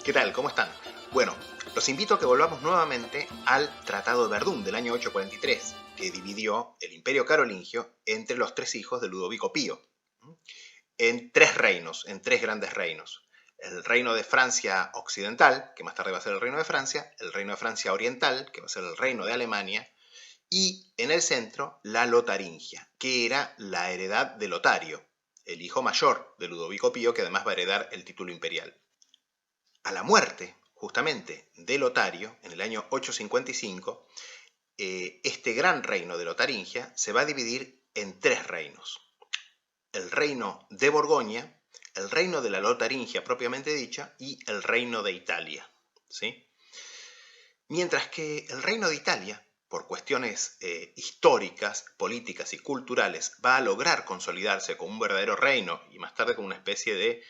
¿Qué tal? ¿Cómo están? Bueno, los invito a que volvamos nuevamente al Tratado de Verdún del año 843, que dividió el Imperio Carolingio entre los tres hijos de Ludovico Pío, en tres reinos, en tres grandes reinos. El reino de Francia Occidental, que más tarde va a ser el reino de Francia, el reino de Francia Oriental, que va a ser el reino de Alemania, y en el centro la Lotaringia, que era la heredad de Lotario, el hijo mayor de Ludovico Pío, que además va a heredar el título imperial. A la muerte, justamente, de Lotario, en el año 855, este gran reino de Lotaringia se va a dividir en tres reinos. El reino de Borgoña, el reino de la Lotaringia propiamente dicha y el reino de Italia, ¿sí? Mientras que el reino de Italia, por cuestiones históricas, políticas y culturales, va a lograr consolidarse como un verdadero reino y más tarde como una especie de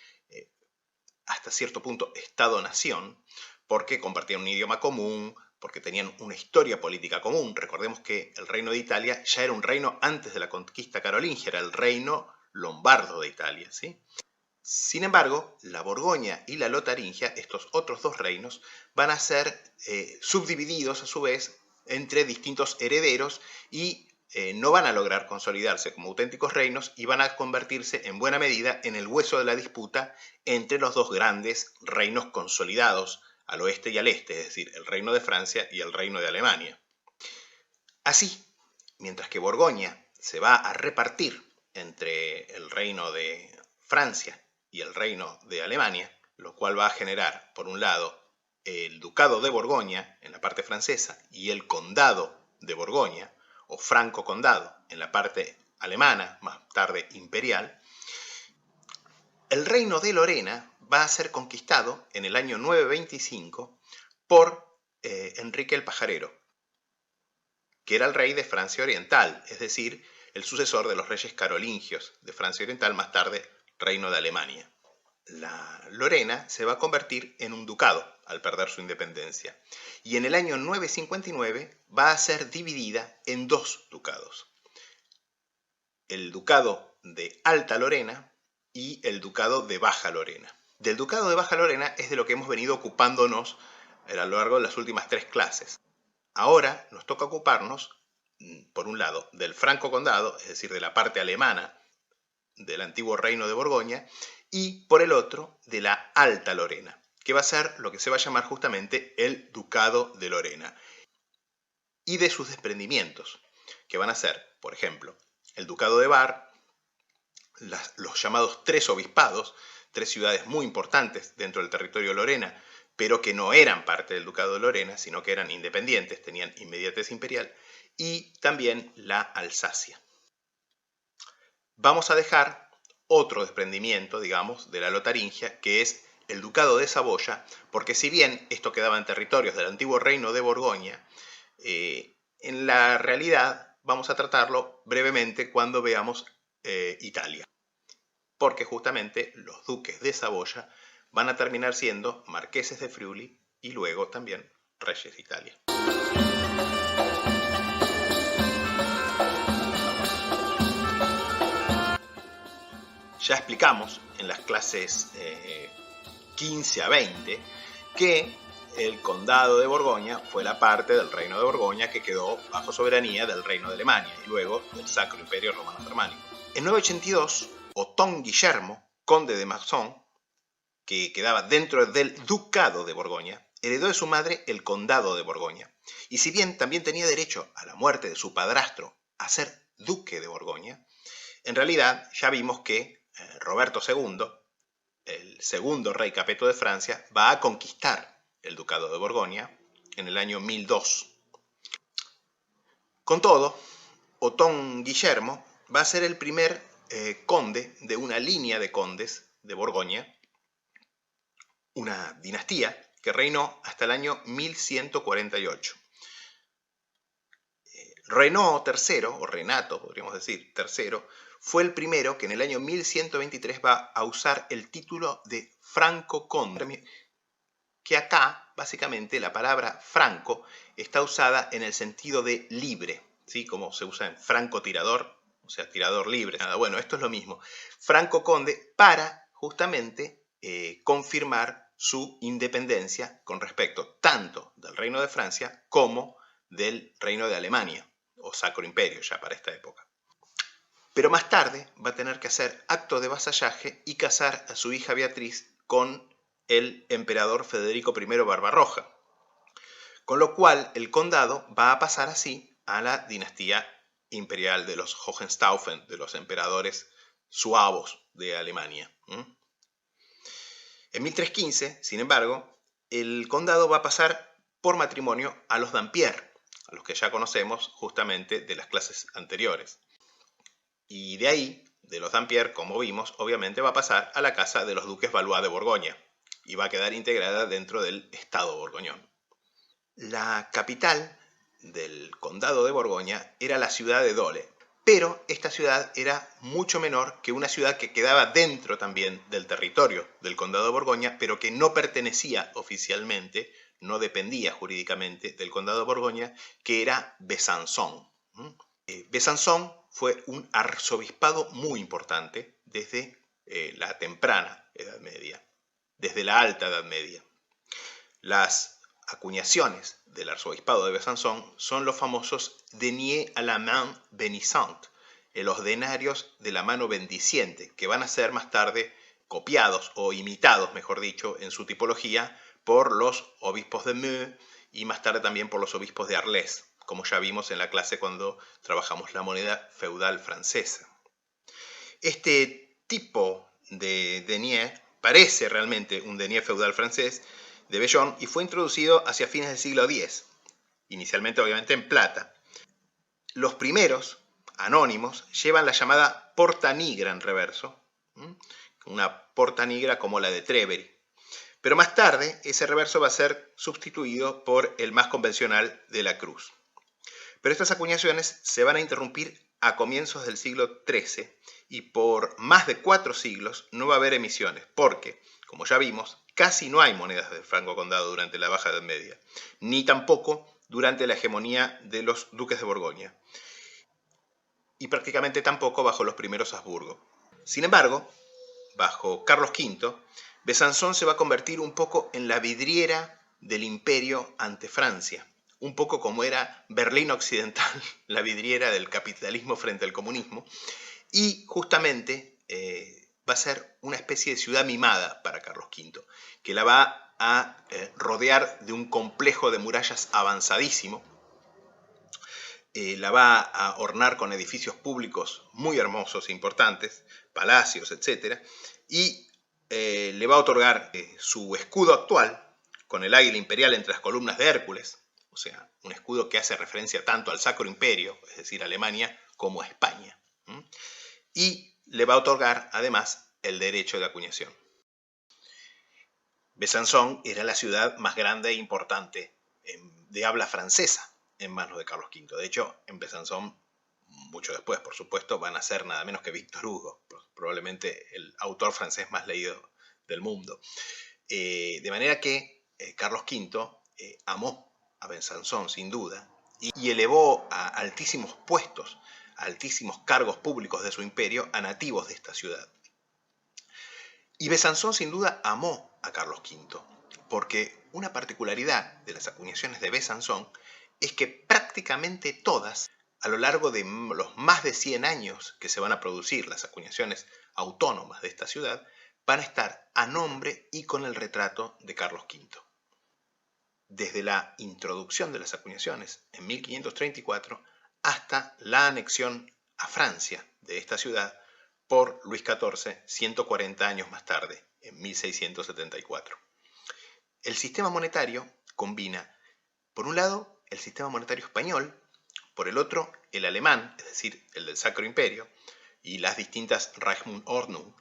hasta cierto punto Estado-nación, porque compartían un idioma común, porque tenían una historia política común. Recordemos que el reino de Italia ya era un reino antes de la conquista carolingia, era el reino lombardo de Italia, ¿sí? Sin embargo, la Borgoña y la Lotaringia, estos otros dos reinos, van a ser subdivididos a su vez entre distintos herederos y no van a lograr consolidarse como auténticos reinos y van a convertirse en buena medida en el hueso de la disputa entre los dos grandes reinos consolidados al oeste y al este, es decir, el reino de Francia y el reino de Alemania. Así, mientras que Borgoña se va a repartir entre el reino de Francia y el reino de Alemania, lo cual va a generar, por un lado, el ducado de Borgoña en la parte francesa y el condado de Borgoña, o franco condado en la parte alemana, más tarde imperial, el reino de Lorena va a ser conquistado en el año 925 por Enrique el Pajarero, que era el rey de Francia Oriental, es decir, el sucesor de los reyes carolingios de Francia Oriental, más tarde reino de Alemania. La Lorena se va a convertir en un ducado al perder su independencia y en el año 959 va a ser dividida en dos ducados. El ducado de Alta Lorena y el ducado de Baja Lorena. Del ducado de Baja Lorena es de lo que hemos venido ocupándonos a lo largo de las últimas tres clases. Ahora nos toca ocuparnos, por un lado, del Franco Condado, es decir, de la parte alemana del antiguo reino de Borgoña, y por el otro, de la Alta Lorena, que va a ser lo que se va a llamar justamente el Ducado de Lorena, y de sus desprendimientos, que van a ser, por ejemplo, el Ducado de Bar, los llamados tres obispados, tres ciudades muy importantes dentro del territorio de Lorena, pero que no eran parte del Ducado de Lorena, sino que eran independientes, tenían inmediatez imperial, y también la Alsacia. Vamos a dejar otro desprendimiento, digamos, de la Lotaringia, que es el Ducado de Saboya, porque si bien esto quedaba en territorios del antiguo reino de Borgoña, en la realidad vamos a tratarlo brevemente cuando veamos Italia, porque justamente los duques de Saboya van a terminar siendo marqueses de Friuli y luego también reyes de Italia. Ya explicamos en las clases 15 a 20 que el condado de Borgoña fue la parte del reino de Borgoña que quedó bajo soberanía del reino de Alemania y luego del Sacro Imperio Romano Germánico. En 982, Otón Guillermo, conde de Marsón, que quedaba dentro del ducado de Borgoña, heredó de su madre el condado de Borgoña. Y si bien también tenía derecho a la muerte de su padrastro a ser duque de Borgoña, en realidad ya vimos que Roberto II, el segundo rey capeto de Francia, va a conquistar el ducado de Borgoña en el año 1002. Con todo, Otón Guillermo va a ser el primer conde de una línea de condes de Borgoña, una dinastía que reinó hasta el año 1148. Renaud III, o Renato podríamos decir, III, fue el primero que en el año 1123 va a usar el título de franco conde, que acá básicamente la palabra franco está usada en el sentido de libre, ¿sí? Como se usa en francotirador, o sea, tirador libre. Bueno, esto es lo mismo. Franco conde para justamente confirmar su independencia con respecto tanto del Reino de Francia como del Reino de Alemania, o Sacro Imperio ya para esta época. Pero más tarde va a tener que hacer acto de vasallaje y casar a su hija Beatriz con el emperador Federico I Barbarroja, con lo cual el condado va a pasar así a la dinastía imperial de los Hohenstaufen, de los emperadores suavos de Alemania. En 1315, sin embargo, el condado va a pasar por matrimonio a los Dampierre, a los que ya conocemos justamente de las clases anteriores. Y de ahí, de los Dampierre, como vimos, obviamente va a pasar a la casa de los duques Valois de Borgoña y va a quedar integrada dentro del estado borgoñón. La capital del condado de Borgoña era la ciudad de Dole, pero esta ciudad era mucho menor que una ciudad que quedaba dentro también del territorio del condado de Borgoña, pero que no pertenecía oficialmente, no dependía jurídicamente del condado de Borgoña, que era Besançon. Besançon fue un arzobispado muy importante desde la temprana Edad Media, desde la Alta Edad Media. Las acuñaciones del arzobispado de Besançon son los famosos deniers à la main bénissante, los denarios de la mano bendiciente, que van a ser más tarde copiados o imitados, mejor dicho, en su tipología por los obispos de Meaux y más tarde también por los obispos de Arles, como ya vimos en la clase cuando trabajamos la moneda feudal francesa. Este tipo de denier parece realmente un denier feudal francés de vellón y fue introducido hacia fines del siglo X, inicialmente obviamente en plata. Los primeros, anónimos, llevan la llamada porta nigra en reverso, una porta nigra como la de Treveri. Pero más tarde ese reverso va a ser sustituido por el más convencional de la cruz. Pero estas acuñaciones se van a interrumpir a comienzos del siglo XIII y por más de 4 siglos no va a haber emisiones, porque, como ya vimos, casi no hay monedas del Franco Condado durante la Baja Edad Media, ni tampoco durante la hegemonía de los duques de Borgoña, y prácticamente tampoco bajo los primeros Habsburgo. Sin embargo, bajo Carlos V, Besançon se va a convertir un poco en la vidriera del imperio ante Francia, un poco como era Berlín Occidental, la vidriera del capitalismo frente al comunismo, y justamente va a ser una especie de ciudad mimada para Carlos V, que la va a rodear de un complejo de murallas avanzadísimo, la va a ornar con edificios públicos muy hermosos e importantes, palacios, etc., y le va a otorgar su escudo actual, con el águila imperial entre las columnas de Hércules, o sea, un escudo que hace referencia tanto al Sacro Imperio, es decir, a Alemania, como a España. Y le va a otorgar, además, el derecho de acuñación. Besançon era la ciudad más grande e importante de habla francesa en manos de Carlos V. De hecho, en Besançon, mucho después, por supuesto, van a ser nada menos que Víctor Hugo, probablemente el autor francés más leído del mundo. De manera que Carlos V amó a Besançon, sin duda, y elevó a altísimos puestos, a altísimos cargos públicos de su imperio a nativos de esta ciudad. Y Besançon, sin duda, amó a Carlos V, porque una particularidad de las acuñaciones de Besançon es que prácticamente todas, a lo largo de los más de 100 años que se van a producir las acuñaciones autónomas de esta ciudad, van a estar a nombre y con el retrato de Carlos V. Desde la introducción de las acuñaciones en 1534 hasta la anexión a Francia de esta ciudad por Luis XIV 140 años más tarde, en 1674. El sistema monetario combina, por un lado, el sistema monetario español, por el otro, el alemán, es decir, el del Sacro Imperio, y las distintas Reichsordnung,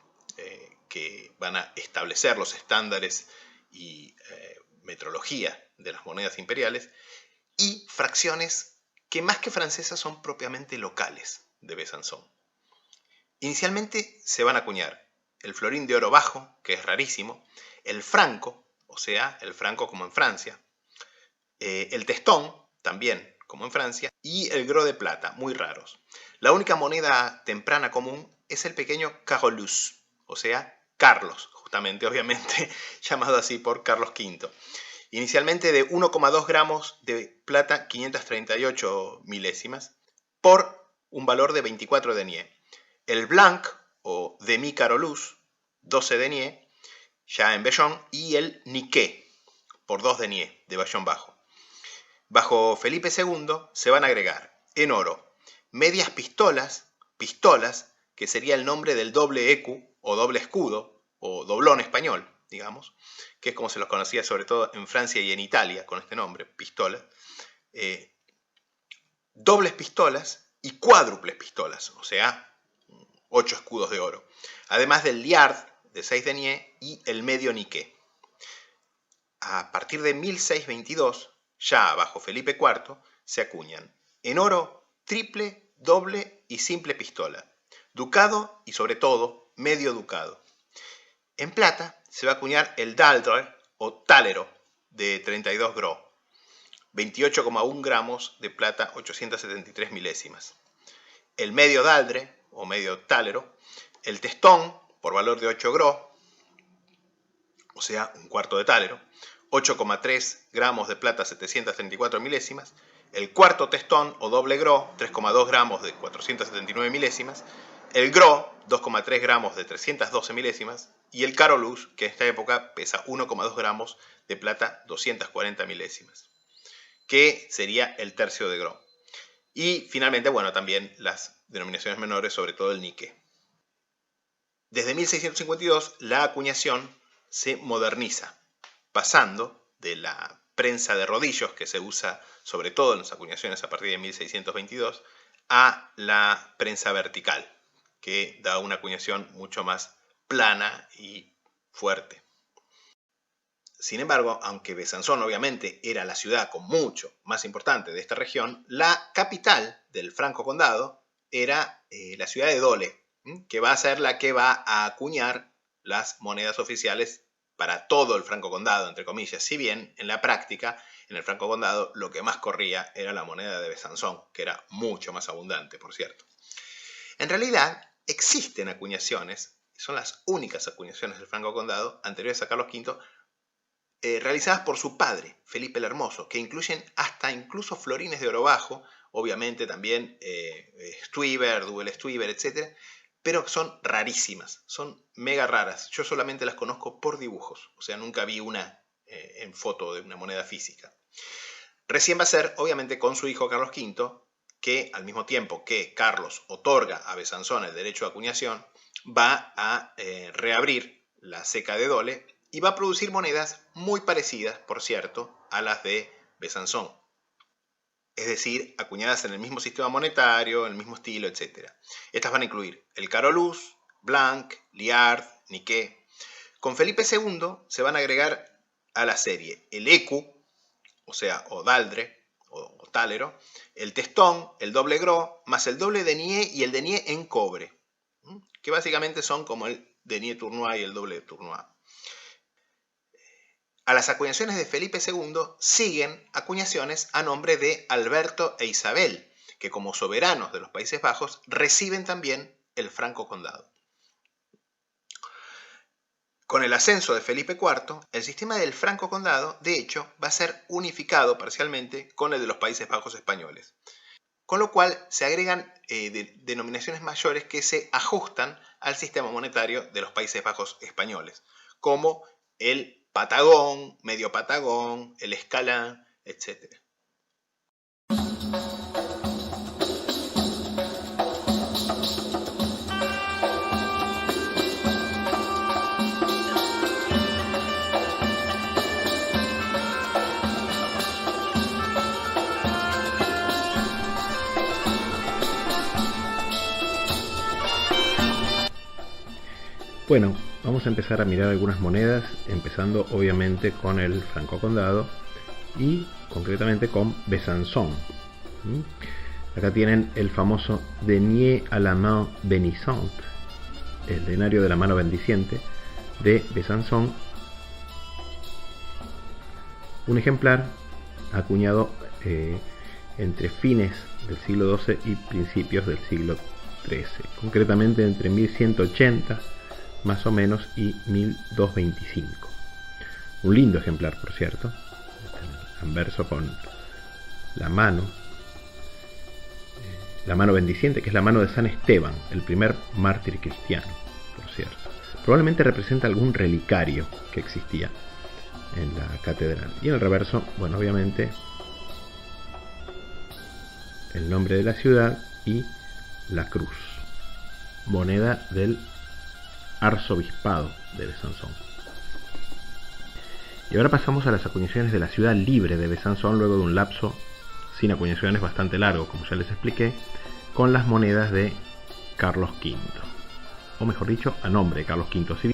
que van a establecer los estándares y metrología de las monedas imperiales, y fracciones que más que francesas son propiamente locales de Besançon. Inicialmente se van a acuñar el florín de oro bajo, que es rarísimo, el franco, o sea, el franco como en Francia, el testón, también como en Francia, y el gros de plata, muy raros. La única moneda temprana común es el pequeño Carolus, o sea, Carlos, justamente injustamente, obviamente, llamado así por Carlos V. Inicialmente de 1,2 gramos de plata 538 milésimas por un valor de 24 deniers. El blanc o demi-carolus, 12 deniers, ya en Bellón, y el niqué, por 2 deniers de Bellón Bajo. Bajo Felipe II se van a agregar en oro medias pistolas, que sería el nombre del doble ecu o doble escudo o doblón español, digamos, que es como se los conocía sobre todo en Francia y en Italia con este nombre, pistolas, dobles pistolas y cuádruples pistolas, o sea, 8 escudos de oro, además del liard de 6 deniers y el medio niqué. A partir de 1622, ya bajo Felipe IV, se acuñan en oro triple, doble y simple pistola, ducado y sobre todo medio ducado. En plata se va a acuñar el daldre o tálero de 32 gros, 28,1 gramos de plata 873 milésimas. El medio daldre o medio tálero, el testón por valor de 8 gros, o sea, un cuarto de tálero, 8,3 gramos de plata 734 milésimas, el cuarto testón o doble gros, 3,2 gramos de 479 milésimas, el gros, 2,3 gramos de 312 milésimas, y el carolus, que en esta época pesa 1,2 gramos de plata 240 milésimas, que sería el tercio de gros. Y finalmente, bueno, también las denominaciones menores, sobre todo el niqué. Desde 1652 la acuñación se moderniza, pasando de la prensa de rodillos que se usa sobre todo en las acuñaciones a partir de 1622 a la prensa vertical, que da una acuñación mucho más plana y fuerte. Sin embargo, aunque Besanzón obviamente era la ciudad con mucho más importante de esta región, la capital del Franco Condado era la ciudad de Dole, que va a ser la que va a acuñar las monedas oficiales para todo el Franco Condado, entre comillas, si bien en la práctica, en el Franco Condado, lo que más corría era la moneda de Besanzón, que era mucho más abundante, por cierto. En realidad, existen acuñaciones, son las únicas acuñaciones del Franco Condado, anteriores a Carlos V, realizadas por su padre, Felipe el Hermoso, que incluyen hasta incluso florines de oro bajo, obviamente también Stuyver, Double Stuyver, etc., pero son rarísimas, son mega raras. Yo solamente las conozco por dibujos, o sea, nunca vi una en foto de una moneda física. Recién va a ser, obviamente, con su hijo Carlos V, que al mismo tiempo que Carlos otorga a Besanzón el derecho de acuñación, va a reabrir la ceca de Dole y va a producir monedas muy parecidas, por cierto, a las de Besanzón. Es decir, acuñadas en el mismo sistema monetario, en el mismo estilo, etc. Estas van a incluir el carolus, blanc, liard, niqué. Con Felipe II se van a agregar a la serie el ecu, o sea, o daldre, o tálero, el testón, el doble gros, más el doble denier y el denier en cobre, que básicamente son como el denier tournois y el doble tournois. A las acuñaciones de Felipe II siguen acuñaciones a nombre de Alberto e Isabel, que como soberanos de los Países Bajos reciben también el Franco Condado. Con el ascenso de Felipe IV, el sistema del Franco Condado, de hecho, va a ser unificado parcialmente con el de los Países Bajos españoles, con lo cual se agregan denominaciones mayores que se ajustan al sistema monetario de los Países Bajos españoles, como el patagón, medio patagón, el escalán, etc. Bueno, vamos a empezar a mirar algunas monedas, empezando obviamente con el Franco Condado y concretamente con Besanzón. Acá tienen el famoso denier à la main bénissante, el denario de la mano bendiciente de Besanzón, un ejemplar acuñado entre fines del siglo XII y principios del siglo XIII, concretamente entre 1180, más o menos, y 1225. Un lindo ejemplar, por cierto, anverso con la mano bendiciente, que es la mano de San Esteban, el primer mártir cristiano, por cierto. Probablemente representa algún relicario que existía en la catedral. Y en el reverso, bueno, obviamente el nombre de la ciudad y la cruz, moneda del arzobispado de Besanzón. Y ahora pasamos a las acuñaciones de la ciudad libre de Besanzón, luego de un lapso sin acuñaciones bastante largo, como ya les expliqué, con las monedas de Carlos V, o mejor dicho, a nombre de Carlos V.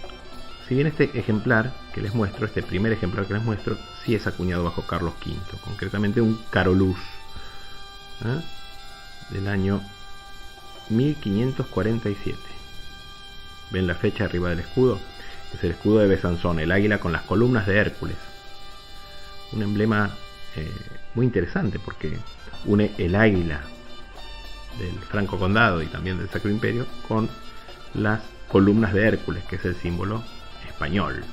Si bien este ejemplar que les muestro, este primer ejemplar que les muestro, sí es acuñado bajo Carlos V, concretamente un Carolus, del año 1547. ¿Ven la fecha arriba del escudo? Es el escudo de Besanzón, el águila con las columnas de Hércules. Un emblema muy interesante porque une el águila del Franco Condado y también del Sacro Imperio con las columnas de Hércules, que es el símbolo español.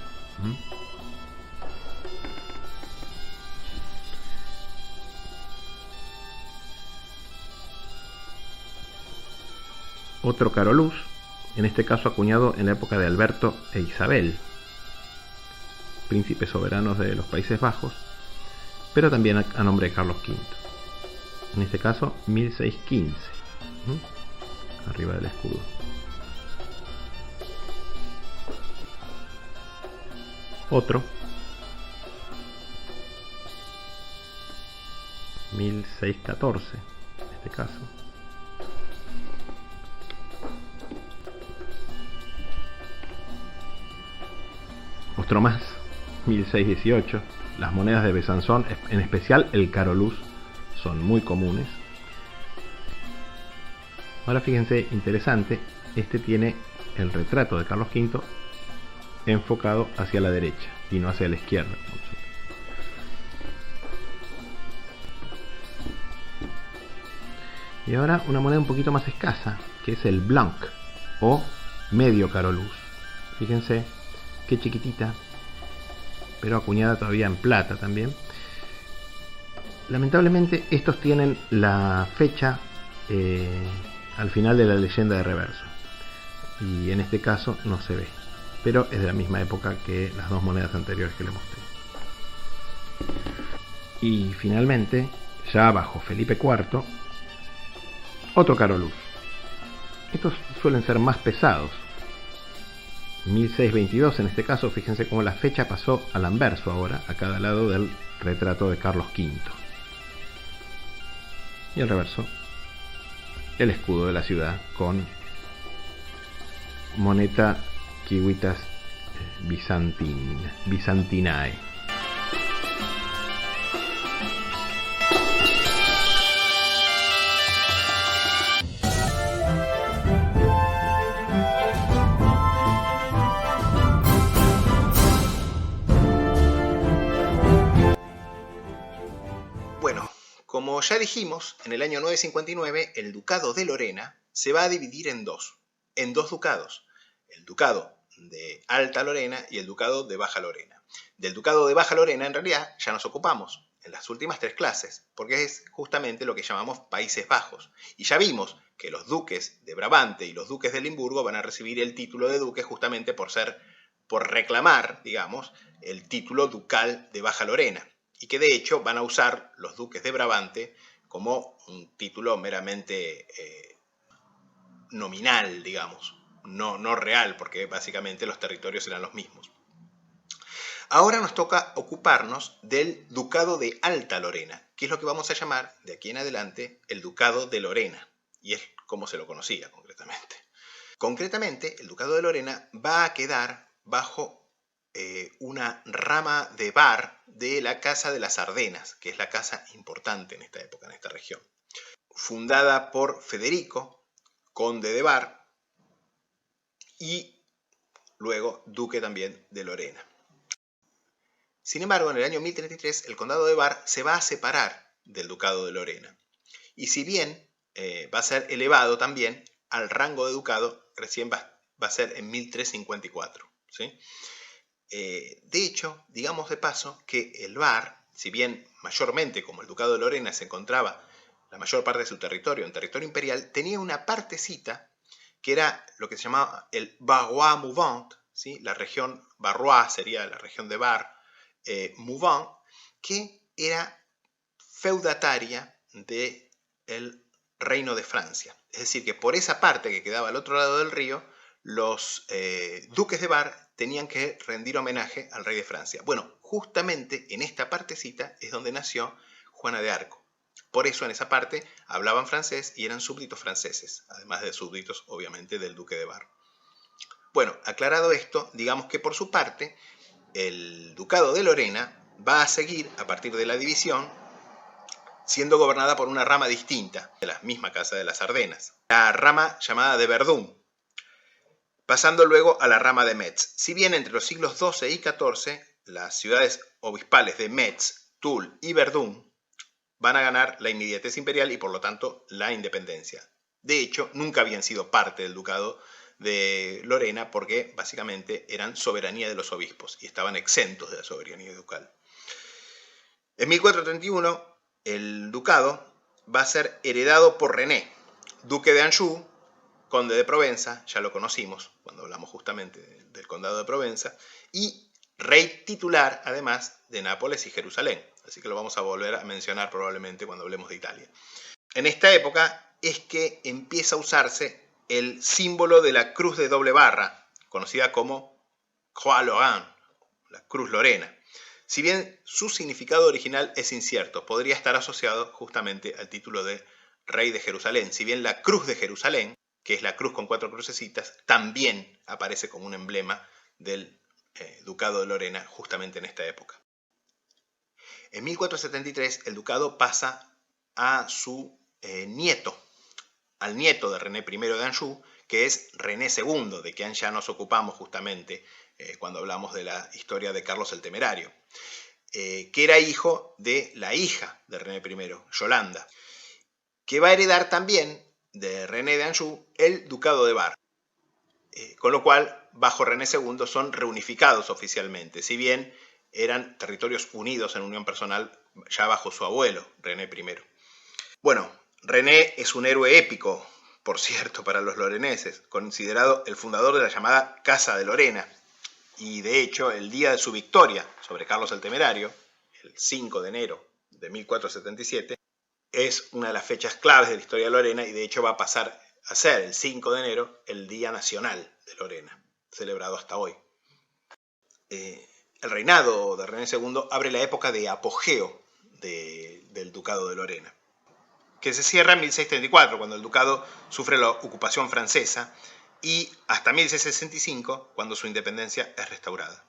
Otro Carolus, en este caso acuñado en la época de Alberto e Isabel, príncipes soberanos de los Países Bajos, pero también a nombre de Carlos V. En este caso 1615, arriba del escudo. Otro 1614, en este caso. Otro más, 1618. Las monedas de Besanzón, en especial el Carolus, son muy comunes. Ahora fíjense, interesante, este tiene el retrato de Carlos V enfocado hacia la derecha y no hacia la izquierda. Y ahora una moneda un poquito más escasa, que es el Blanc o medio Carolus. Fíjense qué chiquitita, pero acuñada todavía en plata también. Lamentablemente estos tienen la fecha al final de la leyenda de reverso, y en este caso no se ve, pero es de la misma época que las dos monedas anteriores que les mostré. Y finalmente, ya bajo Felipe IV, otro Carolus. Estos suelen ser más pesados, 1622 en este caso. Fíjense cómo la fecha pasó al anverso ahora, a cada lado del retrato de Carlos V. Y el reverso, el escudo de la ciudad con moneta Civitas Byzantinae. Como ya dijimos, en el año 959 el ducado de Lorena se va a dividir en dos ducados, el ducado de Alta Lorena y el ducado de Baja Lorena. Del ducado de Baja Lorena en realidad ya nos ocupamos en las últimas 3 clases, porque es justamente lo que llamamos Países Bajos. Y ya vimos que los duques de Brabante y los duques de Limburgo van a recibir el título de duque justamente por reclamar, digamos, el título ducal de Baja Lorena. Y que de hecho van a usar los duques de Brabante como un título meramente nominal, digamos, no real, porque básicamente los territorios eran los mismos. Ahora nos toca ocuparnos del ducado de Alta Lorena, que es lo que vamos a llamar de aquí en adelante el ducado de Lorena, y es como se lo conocía concretamente. Concretamente, el ducado de Lorena va a quedar bajo una rama de Bar de la Casa de las Ardenas, que es la casa importante en esta época, en esta región. Fundada por Federico, conde de Bar, y luego duque también de Lorena. Sin embargo, en el año 1033, el condado de Bar se va a separar del ducado de Lorena. Y si bien va a ser elevado también al rango de ducado recién va a ser en 1354. ¿Sí? De hecho, digamos de paso que el Var, si bien mayormente como el Ducado de Lorena se encontraba la mayor parte de su territorio en territorio imperial, tenía una partecita que era lo que se llamaba el Barrois Mouvant, ¿sí? La región Barrois sería la región de Bar, Mouvant, que era feudataria del Reino de Francia. Es decir, que por esa parte que quedaba al otro lado del río, los duques de Bar tenían que rendir homenaje al rey de Francia. Bueno, justamente en esta partecita es donde nació Juana de Arco. Por eso en esa parte hablaban francés y eran súbditos franceses, además de súbditos obviamente del duque de Bar. Bueno, aclarado esto, digamos que por su parte el ducado de Lorena va a seguir a partir de la división siendo gobernada por una rama distinta de la misma Casa de las Ardenas, la rama llamada de Verdún, pasando luego a la rama de Metz. Si bien entre los siglos XII y XIV las ciudades obispales de Metz, Toul y Verdún van a ganar la inmediatez imperial y por lo tanto la independencia. De hecho, nunca habían sido parte del ducado de Lorena porque básicamente eran soberanía de los obispos y estaban exentos de la soberanía ducal. En 1431 el ducado va a ser heredado por René, duque de Anjou, conde de Provenza, ya lo conocimos cuando hablamos justamente del condado de Provenza, y rey titular además de Nápoles y Jerusalén. Así que lo vamos a volver a mencionar probablemente cuando hablemos de Italia. En esta época es que empieza a usarse el símbolo de la cruz de doble barra, conocida como Croix Lorraine, la cruz lorena. Si bien su significado original es incierto, podría estar asociado justamente al título de rey de Jerusalén. Si bien la cruz de Jerusalén, que es la cruz con 4 crucecitas, también aparece como un emblema del ducado de Lorena justamente en esta época. En 1473 el ducado pasa a su nieto, al nieto de René I de Anjou, que es René II, de quien ya nos ocupamos justamente cuando hablamos de la historia de Carlos el Temerario, que era hijo de la hija de René I, Yolanda, que va a heredar también de René de Anjou el ducado de Bar, con lo cual bajo René II son reunificados oficialmente, si bien eran territorios unidos en unión personal ya bajo su abuelo, René I. Bueno, René es un héroe épico, por cierto, para los loreneses, considerado el fundador de la llamada Casa de Lorena, y de hecho el día de su victoria sobre Carlos el Temerario, el 5 de enero de 1477, es una de las fechas claves de la historia de Lorena y de hecho va a pasar a ser el 5 de enero el Día Nacional de Lorena, celebrado hasta hoy. El reinado de René II abre la época de apogeo del ducado de Lorena, que se cierra en 1634, cuando el ducado sufre la ocupación francesa, y hasta 1665, cuando su independencia es restaurada.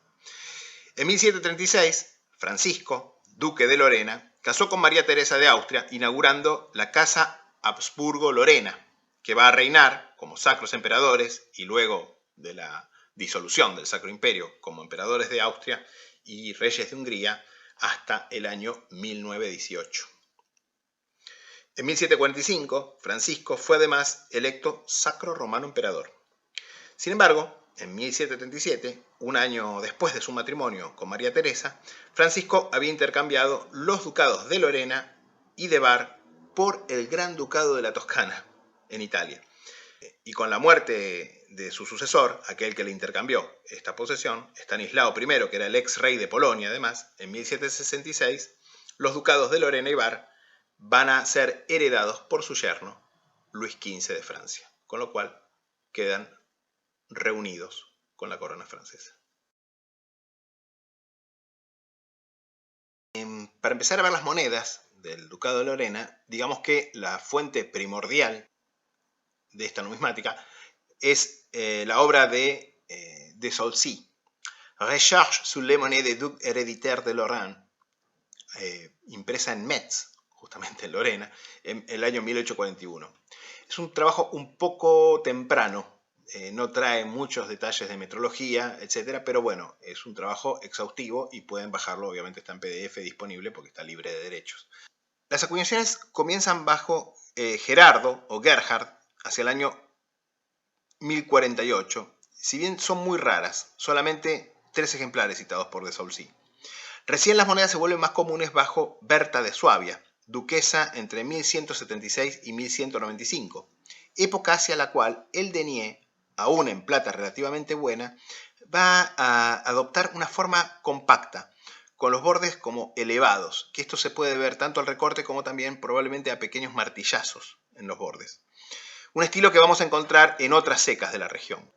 En 1736, Francisco, duque de Lorena, casó con María Teresa de Austria, inaugurando la Casa Habsburgo-Lorena, que va a reinar como sacros emperadores y luego de la disolución del Sacro Imperio como emperadores de Austria y reyes de Hungría hasta el año 1918. En 1745, Francisco fue además electo sacro romano emperador. Sin embargo, en 1737, un año después de su matrimonio con María Teresa, Francisco había intercambiado los ducados de Lorena y de Bar por el Gran Ducado de la Toscana, en Italia. Y con la muerte de su sucesor, aquel que le intercambió esta posesión, Estanislao I, que era el ex rey de Polonia además, en 1766, los ducados de Lorena y Bar van a ser heredados por su yerno, Luis XV de Francia, con lo cual quedan reunidos con la corona francesa. Para empezar a ver las monedas del ducado de Lorena, digamos que la fuente primordial de esta numismática es la obra de Saulcy, Recherche sur les monnaies des ducs héréditaires de Lorraine, impresa en Metz, justamente en Lorena, en el año 1841. Es un trabajo un poco temprano, no trae muchos detalles de metrología, etc., pero bueno, es un trabajo exhaustivo y pueden bajarlo, obviamente está en PDF disponible porque está libre de derechos. Las acuñaciones comienzan bajo Gerardo o Gerhard hacia el año 1048 si bien son muy raras, solamente 3 ejemplares citados por de Saulcy. Recién las monedas se vuelven más comunes bajo Berta de Suabia, duquesa entre 1176 y 1195, época hacia la cual el denier, aún en plata relativamente buena, va a adoptar una forma compacta, con los bordes como elevados, que esto se puede ver tanto al recorte como también probablemente a pequeños martillazos en los bordes. Un estilo que vamos a encontrar en otras secas de la región.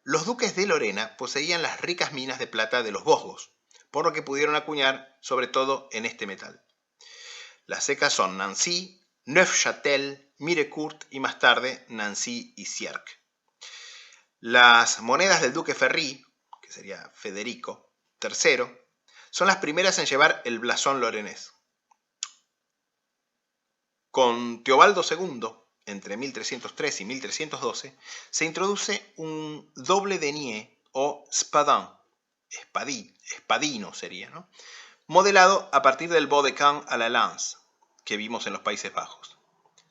Los duques de Lorena poseían las ricas minas de plata de los Vosgos, por lo que pudieron acuñar sobre todo en este metal. Las secas son Nancy, Neufchâtel, Mirecourt y más tarde Nancy y Sierck. Las monedas del duque Ferry, que sería Federico III, son las primeras en llevar el blasón lorenés. Con Teobaldo II, entre 1303 y 1312, se introduce un doble denier o spadin, espadino sería, ¿no? Modelado a partir del Baudecun à la Lance, que vimos en los Países Bajos.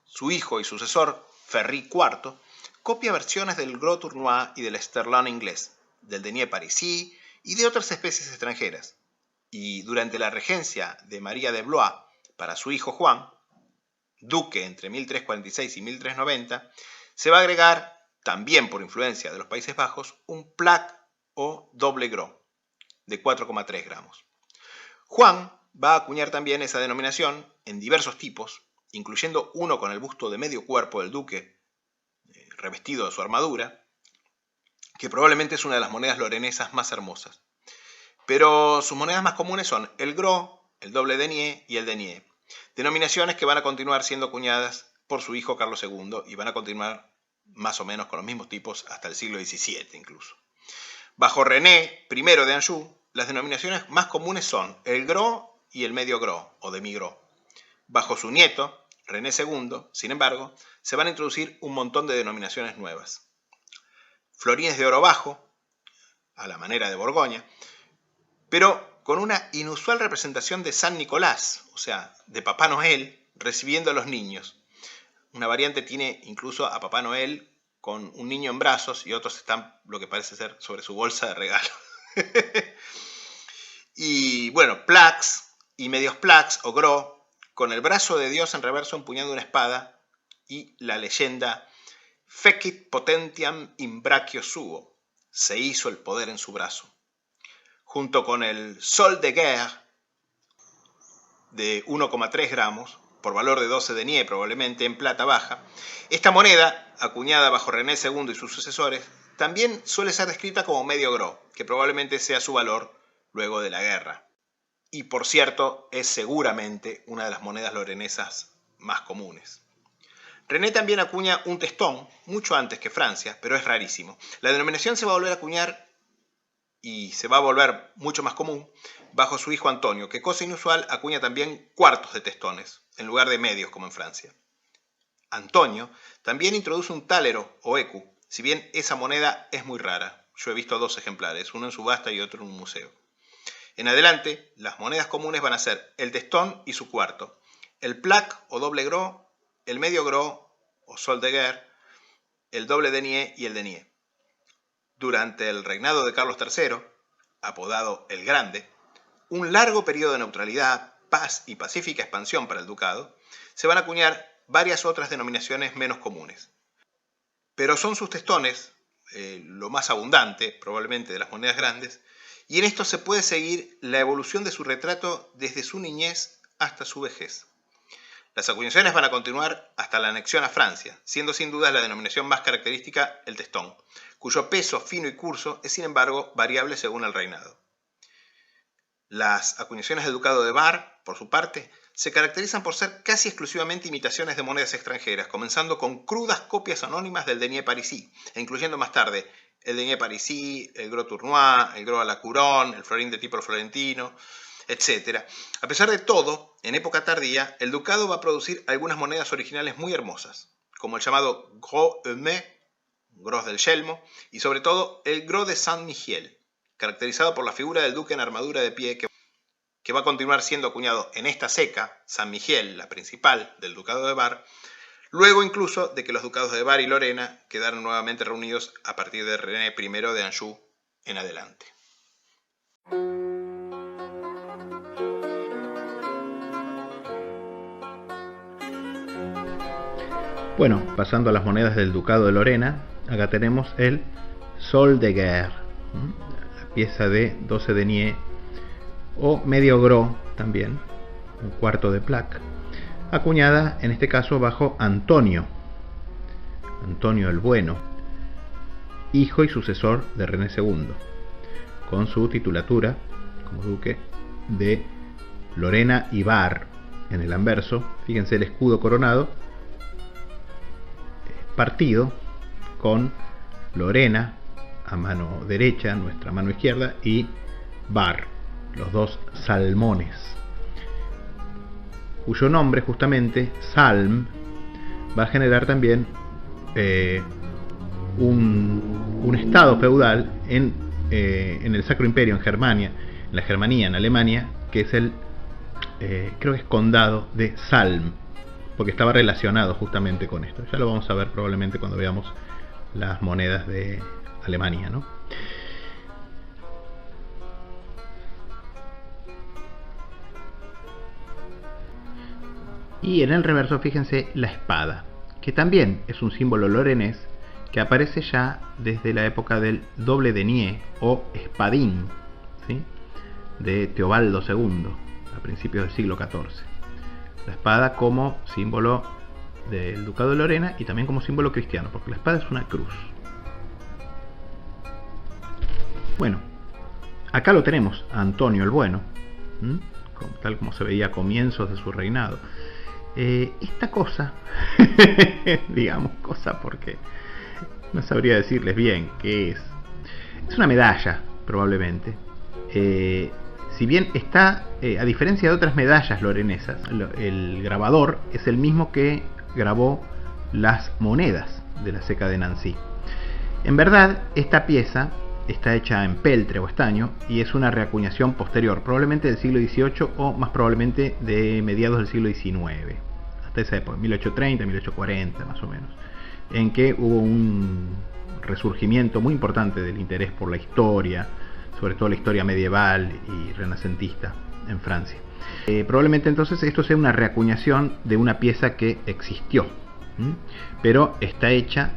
Su hijo y sucesor, Ferry IV, copia versiones del Gros Tournois y del Sterling inglés, del denier parisí y de otras especies extranjeras. Y durante la regencia de María de Blois para su hijo Juan, duque entre 1346 y 1390, se va a agregar, también por influencia de los Países Bajos, un plaque o doble gros de 4,3 gramos. Juan va a acuñar también esa denominación en diversos tipos, incluyendo uno con el busto de medio cuerpo del duque, revestido de su armadura, que probablemente es una de las monedas lorenesas más hermosas. Pero sus monedas más comunes son el gros, el doble denier y el denier, denominaciones que van a continuar siendo acuñadas por su hijo Carlos II y van a continuar más o menos con los mismos tipos hasta el siglo XVII incluso. Bajo René I de Anjou, las denominaciones más comunes son el gros y el medio gros o demi-gros. Bajo su nieto, René II, sin embargo, se van a introducir un montón de denominaciones nuevas. Florines de oro bajo, a la manera de Borgoña, pero con una inusual representación de San Nicolás, o sea, de Papá Noel recibiendo a los niños. Una variante tiene incluso a Papá Noel con un niño en brazos y otros están, lo que parece ser, sobre su bolsa de regalo. Y bueno, plaques y medios plaques o gros, con el brazo de Dios en reverso empuñando una espada y la leyenda Fecit potentiam in brachio suo, se hizo el poder en su brazo. Junto con el Sol de Guerre de 1,3 gramos, por valor de 12 denier probablemente en plata baja, esta moneda, acuñada bajo René II y sus sucesores, también suele ser descrita como medio gros, que probablemente sea su valor luego de la guerra. Y por cierto, es seguramente una de las monedas lorenesas más comunes. René también acuña un testón, mucho antes que Francia, pero es rarísimo. La denominación se va a volver a acuñar y se va a volver mucho más común bajo su hijo Antonio, que cosa inusual acuña también cuartos de testones, en lugar de medios como en Francia. Antonio también introduce un tálero o écu, si bien esa moneda es muy rara. Yo he visto 2 ejemplares, uno en subasta y otro en un museo. En adelante, las monedas comunes van a ser el testón y su cuarto, el plaque o doble gros, el medio gros o sol de guerre, el doble denier y el denier. Durante el reinado de Carlos III, apodado el Grande, un largo periodo de neutralidad, paz y pacífica expansión para el ducado, se van a acuñar varias otras denominaciones menos comunes. Pero son sus testones lo más abundante, probablemente, de las monedas grandes, y en esto se puede seguir la evolución de su retrato desde su niñez hasta su vejez. Las acuñaciones van a continuar hasta la anexión a Francia, siendo sin duda la denominación más característica el testón, cuyo peso fino y curso es sin embargo variable según el reinado. Las acuñaciones del ducado de Bar, por su parte, se caracterizan por ser casi exclusivamente imitaciones de monedas extranjeras, comenzando con crudas copias anónimas del denier parisí, e incluyendo más tarde el denier parisí, el gros tournois, el gros à la couronne, el florín de tipo florentino, etc. A pesar de todo, en época tardía, el ducado va a producir algunas monedas originales muy hermosas, como el llamado Gros Hermé, Gros del Yelmo, y sobre todo el Gros de Saint-Mihiel, caracterizado por la figura del duque en armadura de pie que va a continuar siendo acuñado en esta seca, Saint-Mihiel, la principal del ducado de Bar, luego incluso de que los ducados de Bar y Lorena quedaron nuevamente reunidos a partir de René I de Anjou en adelante. Bueno, pasando a las monedas del Ducado de Lorena, acá tenemos el Sol de Guerre, la pieza de 12 deniers o medio gros también, un cuarto de plaque, acuñada en este caso bajo Antonio el Bueno, hijo y sucesor de René II, con su titulatura como duque de Lorena y Bar en el anverso. Fíjense el escudo coronado, partido con Lorena a mano derecha, nuestra mano izquierda, y Bar, los dos salmones, cuyo nombre justamente, Salm, va a generar también un estado feudal en el Sacro Imperio, en Germania, en la Germanía, en Alemania, que es el, creo que es condado de Salm, porque estaba relacionado justamente con esto. Ya lo vamos a ver probablemente cuando veamos las monedas de Alemania, ¿no? Y en el reverso, fíjense la espada, que también es un símbolo lorenés que aparece ya desde la época del doble denier o espadín, ¿sí?, de Teobaldo II, a principios del siglo XIV. La espada como símbolo del Ducado de Lorena y también como símbolo cristiano, porque la espada es una cruz. Bueno, acá lo tenemos, a Antonio el Bueno, tal como se veía a comienzos de su reinado. Esta cosa, digamos cosa porque no sabría decirles bien qué es. Es una medalla, probablemente. Si bien está, a diferencia de otras medallas lorenesas, el grabador es el mismo que grabó las monedas de la ceca de Nancy. En verdad, esta pieza está hecha en peltre o estaño y es una reacuñación posterior, probablemente del siglo XVIII o más probablemente de mediados del siglo XIX, hasta esa época, 1830, 1840 más o menos, en que hubo un resurgimiento muy importante del interés por la historia, sobre todo la historia medieval y renacentista en Francia. Probablemente entonces esto sea una reacuñación de una pieza que existió, pero está hecha,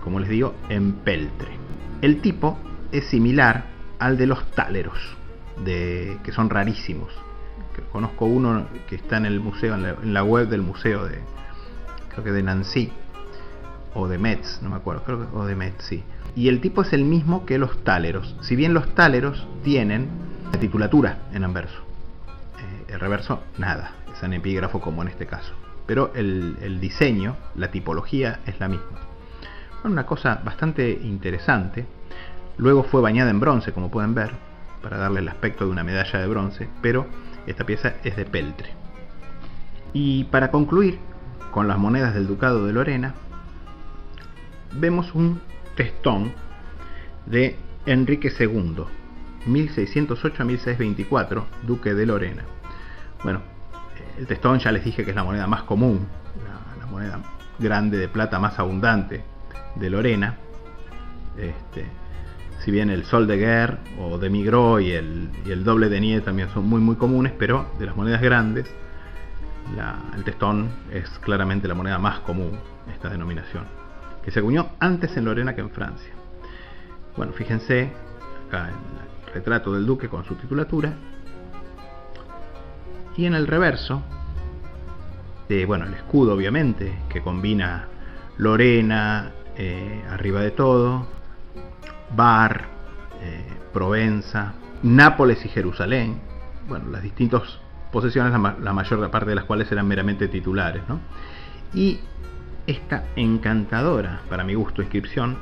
como les digo, en peltre. El tipo es similar al de los táleros, que son rarísimos. Conozco uno que está en el museo, en la web del museo de, creo que de Nancy o de Metz, no me acuerdo, creo que o de Metz, sí. Y el tipo es el mismo que los táleros, si bien los táleros tienen la titulatura en anverso, el reverso nada, es en epígrafo como en este caso, pero el diseño, la tipología es la misma. Bueno, una cosa bastante interesante. Luego fue bañada en bronce, como pueden ver, para darle el aspecto de una medalla de bronce, pero esta pieza es de peltre. Y para concluir con las monedas del Ducado de Lorena, vemos un testón de Enrique II, 1608 a 1624, duque de Lorena. Bueno, el testón ya les dije que es la moneda más común, la moneda grande de plata más abundante de Lorena. Si bien el Sol de Guerre o de Migros y el doble denier también son muy comunes, pero de las monedas grandes, el testón es claramente la moneda más común, esta denominación, que se acuñó antes en Lorena que en Francia. Bueno, fíjense acá en el retrato del duque con su titulatura, y en el reverso, bueno, el escudo obviamente, que combina Lorena arriba de todo, Bar, Provenza, Nápoles y Jerusalén, bueno, las distintas posesiones, la mayor parte de las cuales eran meramente titulares, ¿no? Y esta encantadora, para mi gusto, inscripción: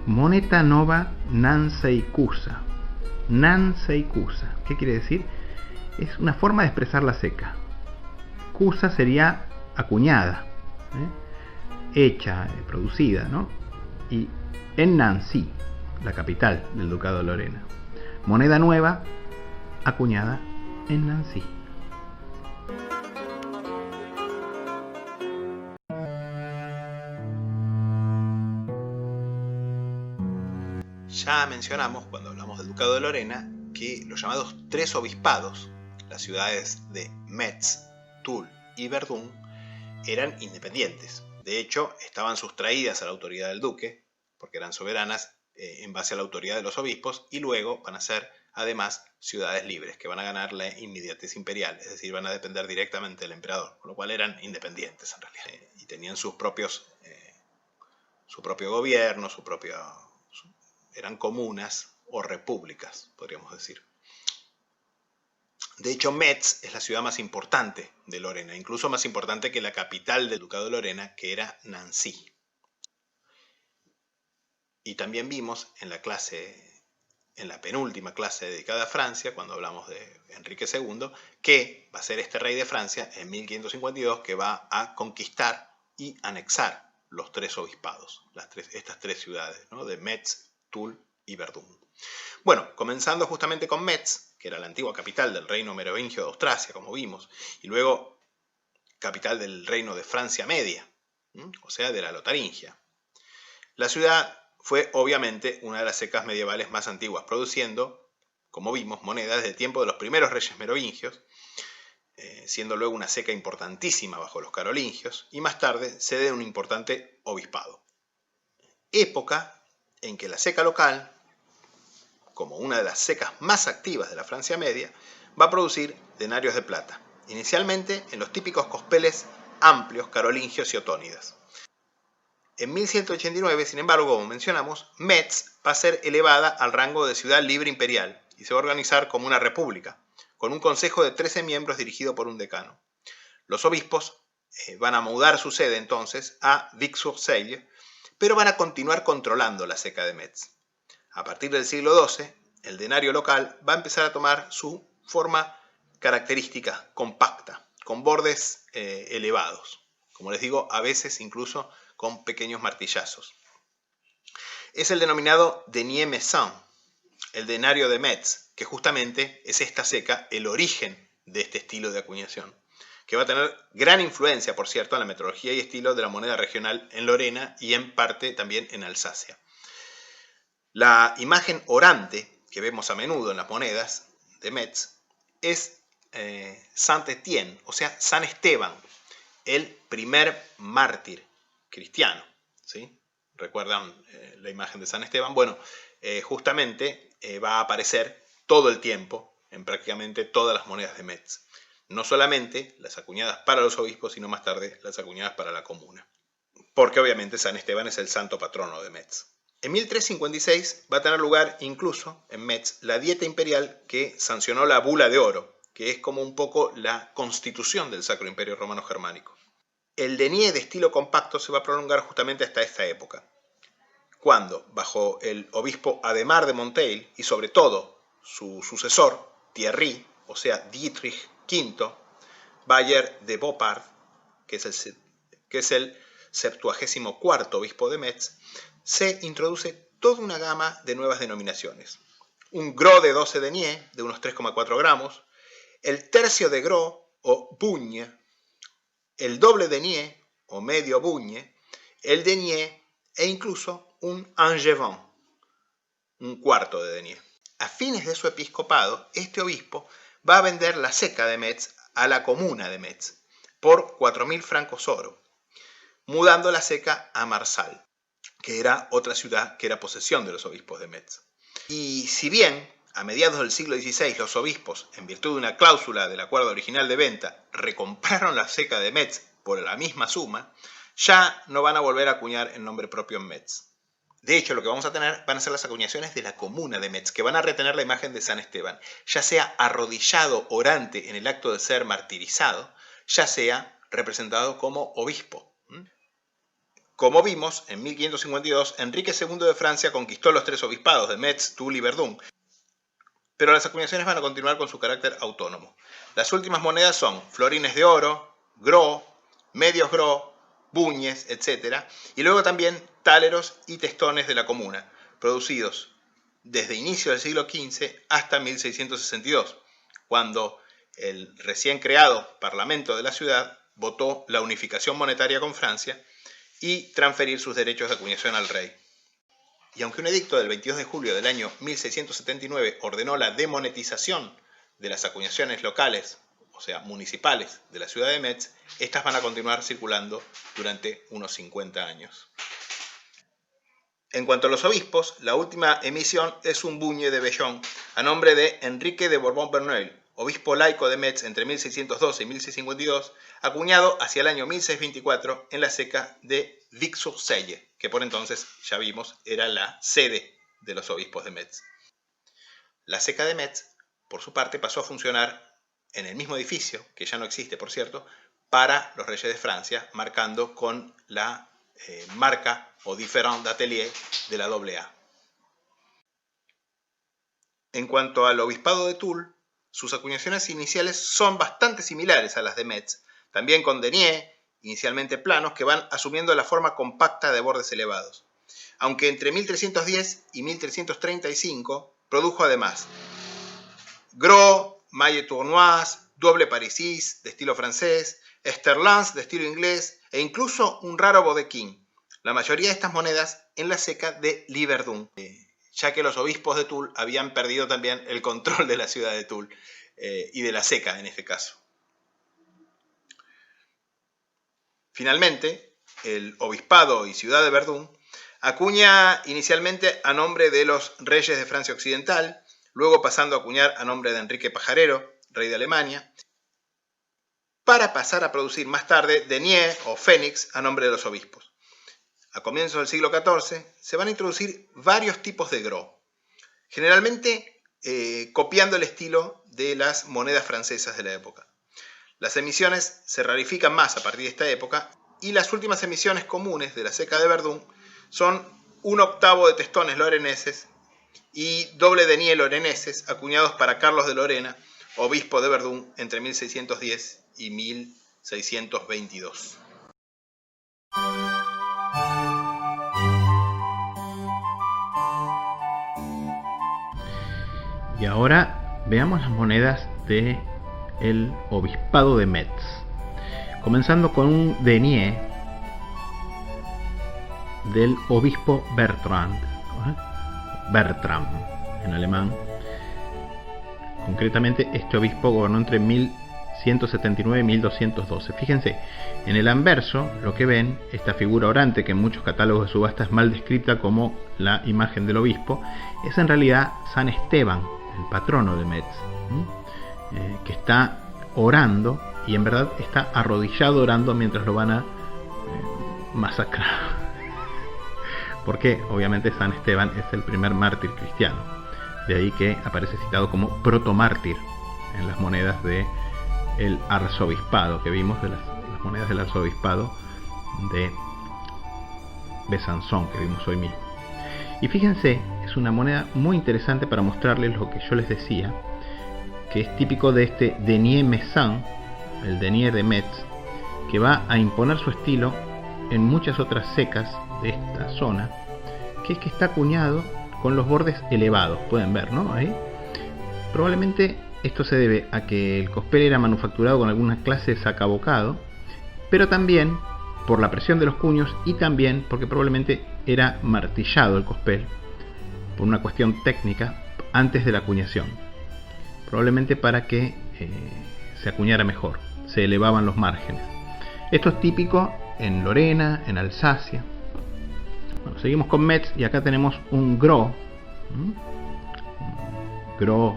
Moneta Nova Nanseicusa. Nanseicusa, ¿qué quiere decir? Es una forma de expresar la ceca. Cusa sería acuñada, hecha, producida, ¿no? Y en Nancy, la capital del Ducado de Lorena. Moneda nueva, acuñada en Nancy. Ya mencionamos, cuando hablamos del Ducado de Lorena, que los llamados tres obispados, las ciudades de Metz, Toul y Verdun, eran independientes. De hecho, estaban sustraídas a la autoridad del duque, porque eran soberanas en base a la autoridad de los obispos, y luego van a ser, además, ciudades libres, que van a ganar la inmediatez imperial, es decir, van a depender directamente del emperador, con lo cual eran independientes en realidad, y tenían su propio gobierno, eran comunas o repúblicas, podríamos decir. De hecho, Metz es la ciudad más importante de Lorena, incluso más importante que la capital del Ducado de Lorena, que era Nancy. Y también vimos en la penúltima clase dedicada a Francia, cuando hablamos de Enrique II, que va a ser este rey de Francia en 1552 que va a conquistar y anexar los tres obispados, estas tres ciudades, ¿no? De Metz, Toul y Verdun. Bueno, comenzando justamente con Metz, que era la antigua capital del reino merovingio de Austrasia, como vimos, y luego capital del reino de Francia Media, o sea, de la Lotaringia. La ciudad fue obviamente una de las secas medievales más antiguas, produciendo, como vimos, monedas del tiempo de los primeros reyes merovingios, siendo luego una seca importantísima bajo los carolingios, y más tarde sede de un importante obispado. Época en que la seca local, como una de las secas más activas de la Francia Media, va a producir denarios de plata, inicialmente en los típicos cospeles amplios carolingios y otónidas. En 1189, sin embargo, como mencionamos, Metz va a ser elevada al rango de ciudad libre imperial y se va a organizar como una república, con un consejo de 13 miembros dirigido por un decano. Los obispos van a mudar su sede entonces a Vic-sur-Seille, pero van a continuar controlando la seca de Metz. A partir del siglo XII, el denario local va a empezar a tomar su forma característica, compacta, con bordes elevados. Como les digo, a veces incluso con pequeños martillazos. Es el denominado denier messin, el denario de Metz, que justamente es esta seca el origen de este estilo de acuñación, que va a tener gran influencia, por cierto, en la metodología y estilo de la moneda regional en Lorena y en parte también en Alsacia. La imagen orante que vemos a menudo en las monedas de Metz es Saint-Étienne, o sea, San Esteban, el primer mártir cristiano, ¿sí? ¿Recuerdan la imagen de San Esteban? Bueno, justamente va a aparecer todo el tiempo en prácticamente todas las monedas de Metz. No solamente las acuñadas para los obispos, sino más tarde las acuñadas para la comuna. Porque obviamente San Esteban es el santo patrono de Metz. En 1356 va a tener lugar incluso en Metz la dieta imperial que sancionó la bula de oro, que es como un poco la constitución del Sacro Imperio Romano Germánico. El denier de estilo compacto se va a prolongar justamente hasta esta época, cuando, bajo el obispo Adhemar de Monteil y sobre todo su sucesor, Thierry, o sea, Dietrich V, Bayer de Beaupart, que es el 74º obispo de Metz, se introduce toda una gama de nuevas denominaciones. Un gros de 12 deniers, de unos 3,4 gramos, el tercio de gros, o bugne, el doble denier, o medio bugne, el denier e incluso un angevin, un cuarto de denier. A fines de su episcopado, este obispo va a vender la seca de Metz a la comuna de Metz por 4.000 francos oro, mudando la seca a Marsal, que era otra ciudad que era posesión de los obispos de Metz. Y si bien a mediados del siglo XVI los obispos, en virtud de una cláusula del acuerdo original de venta, recompraron la seca de Metz por la misma suma, ya no van a volver a acuñar el nombre propio en Metz. De hecho, lo que vamos a tener van a ser las acuñaciones de la comuna de Metz, que van a retener la imagen de San Esteban, ya sea arrodillado orante en el acto de ser martirizado, ya sea representado como obispo. Como vimos, en 1552, Enrique II de Francia conquistó los tres obispados de Metz, Toul y Verdun, pero las acuñaciones van a continuar con su carácter autónomo. Las últimas monedas son florines de oro, gros, medios gros, buñes, etc. Y luego también táleros y testones de la comuna, producidos desde inicio del siglo XV hasta 1662, cuando el recién creado Parlamento de la ciudad votó la unificación monetaria con Francia y transferir sus derechos de acuñación al rey. Y aunque un edicto del 22 de julio del año 1679 ordenó la demonetización de las acuñaciones locales, o sea, municipales, de la ciudad de Metz, estas van a continuar circulando durante unos 50 años. En cuanto a los obispos, la última emisión es un buñe de Bellón a nombre de Enrique de Borbón-Verneuil, obispo laico de Metz entre 1612 y 1652, acuñado hacia el año 1624 en la ceca de Vic-sur-Selle, que por entonces, ya vimos, era la sede de los obispos de Metz. La ceca de Metz, por su parte, pasó a funcionar en el mismo edificio, que ya no existe, por cierto, para los reyes de Francia, marcando con la marca o différent d'atelier de la AA. En cuanto al obispado de Toul, sus acuñaciones iniciales son bastante similares a las de Metz, también con deniers, inicialmente planos, que van asumiendo la forma compacta de bordes elevados. Aunque entre 1310 y 1335 produjo además gros, maille tournoise, double parisis de estilo francés, esterlins de estilo inglés e incluso un raro bodequín. La mayoría de estas monedas en la ceca de Liverdun, ya que los obispos de Toul habían perdido también el control de la ciudad de Toul y de la ceca en este caso. Finalmente, el obispado y ciudad de Verdún acuña inicialmente a nombre de los reyes de Francia Occidental, luego pasando a acuñar a nombre de Enrique Pajarero, rey de Alemania, para pasar a producir más tarde deniers o fénix a nombre de los obispos. A comienzos del siglo XIV se van a introducir varios tipos de gros, generalmente copiando el estilo de las monedas francesas de la época. Las emisiones se rarifican más a partir de esta época y las últimas emisiones comunes de la ceca de Verdún son 1/8 de testones loreneses y doble denier loreneses acuñados para Carlos de Lorena, obispo de Verdún entre 1610 y 1622. Y ahora veamos las monedas del obispado de Metz, comenzando con un denier del obispo Bertrand en alemán. Concretamente, este obispo gobernó entre 1179 y 1212. Fíjense, en el anverso lo que ven, esta figura orante que en muchos catálogos de subasta es mal descrita como la imagen del obispo, es en realidad San Esteban, el patrono de Metz, que está orando y en verdad está arrodillado orando mientras lo van a masacrar. Porque obviamente San Esteban es el primer mártir cristiano, de ahí que aparece citado como protomártir en las monedas del arzobispado que vimos, de las monedas del arzobispado de Besançon que vimos hoy mismo. Y fíjense, es una moneda muy interesante para mostrarles lo que yo les decía, que es típico de este denier messin, el denier de Metz, que va a imponer su estilo en muchas otras secas de esta zona, que es que está acuñado con los bordes elevados, pueden ver, ¿no? Ahí. Probablemente esto se debe a que el cospel era manufacturado con alguna clase de sacabocado, pero también por la presión de los cuños y también porque probablemente era martillado el cospel por una cuestión técnica antes de la acuñación, probablemente para que se acuñara mejor, se elevaban los márgenes. Esto es típico en Lorena, en Alsacia. Bueno, seguimos con Metz y acá tenemos un gros, gros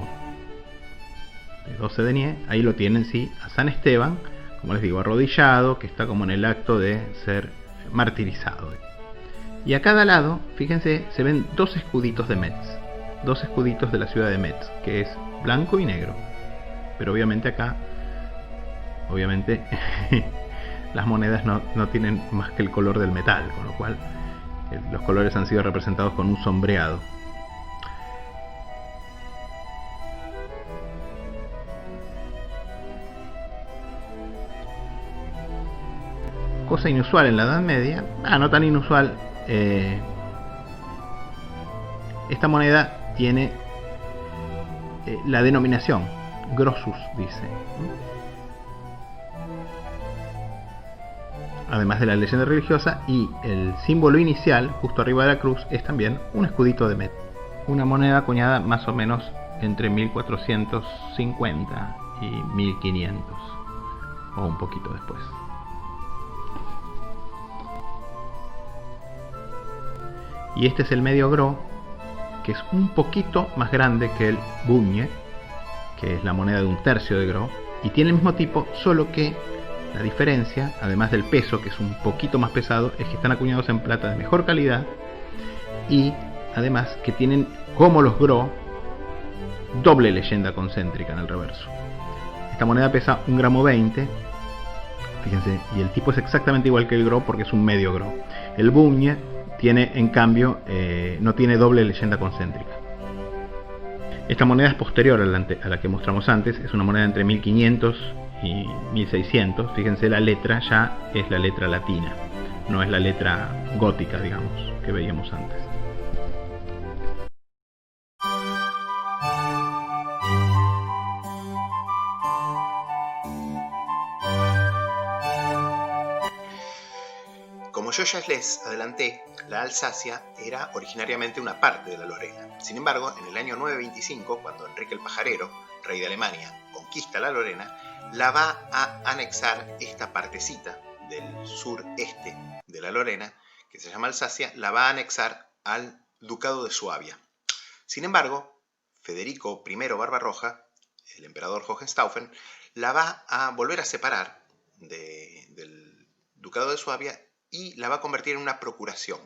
de 12 deniers. Ahí lo tienen, sí, a San Esteban, como les digo, arrodillado, que está como en el acto de ser martirizado. Y a cada lado, fíjense, se ven dos escuditos de Metz, dos escuditos de la ciudad de Metz, que es blanco y negro. Pero obviamente acá, las monedas no tienen más que el color del metal, con lo cual los colores han sido representados con un sombreado. Cosa inusual en la Edad Media, no tan inusual, esta moneda tiene la denominación Grossus, dice. además de la leyenda religiosa, y el símbolo inicial, justo arriba de la cruz, es también un escudito de Met. Una moneda acuñada más o menos entre 1450 y 1500, o un poquito después. Y este es el medio gros, que es un poquito más grande que el buñe, que es la moneda de 1/3 de gros, y tiene el mismo tipo, solo que la diferencia, además del peso, que es un poquito más pesado, es que están acuñados en plata de mejor calidad, y además que tienen, como los gros, doble leyenda concéntrica en el reverso. Esta moneda pesa 1,20 gramos, fíjense, y el tipo es exactamente igual que el gros porque es un medio gros. El buñe tiene, en cambio, no tiene doble leyenda concéntrica. Esta moneda es posterior a la que mostramos antes, es una moneda entre 1500 y 1600. Fíjense, la letra ya es la letra latina, no es la letra gótica, digamos, que veíamos antes. Como yo ya les adelanté, la Alsacia era originariamente una parte de la Lorena. Sin embargo, en el año 925, cuando Enrique el Pajarero, rey de Alemania, conquista la Lorena, la va a anexar esta partecita del sureste de la Lorena, que se llama Alsacia, la va a anexar al Ducado de Suabia. Sin embargo, Federico I Barbarroja, el emperador Hohenstaufen, la va a volver a separar del Ducado de Suabia y la va a convertir en una procuración,